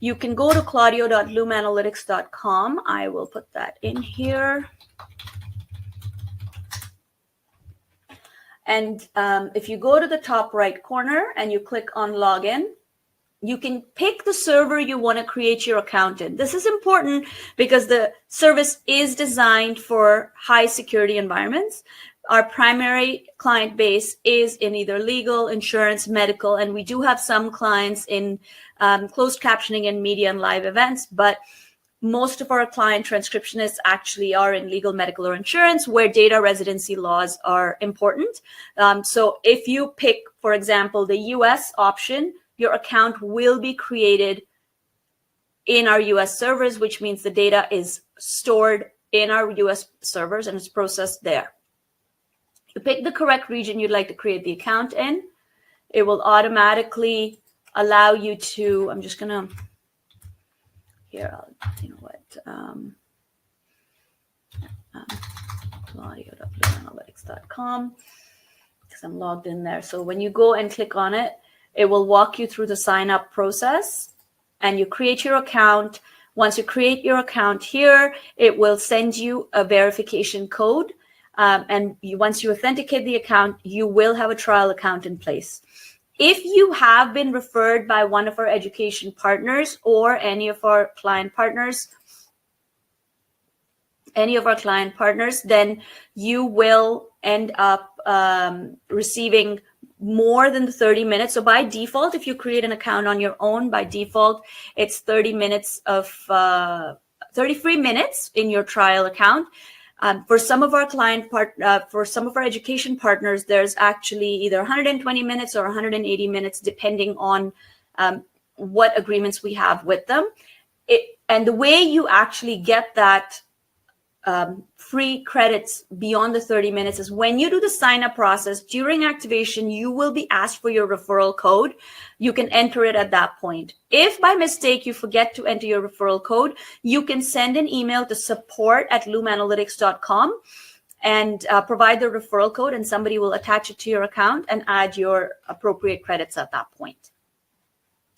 you can go to claudio.loomanalytics.com. I will put that in here. And if you go to the top right corner and you click on login, you can pick the server you want to create your account in. This is important because the service is designed for high security environments. Our primary client base is in either legal, insurance, medical, and we do have some clients in closed captioning and media and live events, but most of our client transcriptionists actually are in legal, medical, or insurance, where data residency laws are important. So if you pick, for example, the US option, your account will be created in our US servers, which means the data is stored in our US servers and it's processed there. You pick the correct region you'd like to create the account in. It will automatically allow you to, I'm just gonna, here, you know what, claudio.loomanalytics.com, because I'm logged in there. So when you go and click on it, it will walk you through the sign up process and you create your account. Once you create your account here, it will send you a verification code. Once you authenticate the account, you will have a trial account in place. If you have been referred by one of our education partners or any of our client partners, then you will end up receiving more than the 30 minutes. So by default, if you create an account on your own, by default, it's 33 minutes in your trial account. For some of our for some of our education partners, there's actually either 120 minutes or 180 minutes, depending on what agreements we have with them. And the way you actually get that free credits beyond the 30 minutes is when you do the sign up process during activation, you will be asked for your referral code. You can enter it at that point. If by mistake you forget to enter your referral code, you can send an email to support@loomanalytics.com and provide the referral code, and somebody will attach it to your account and add your appropriate credits at that point.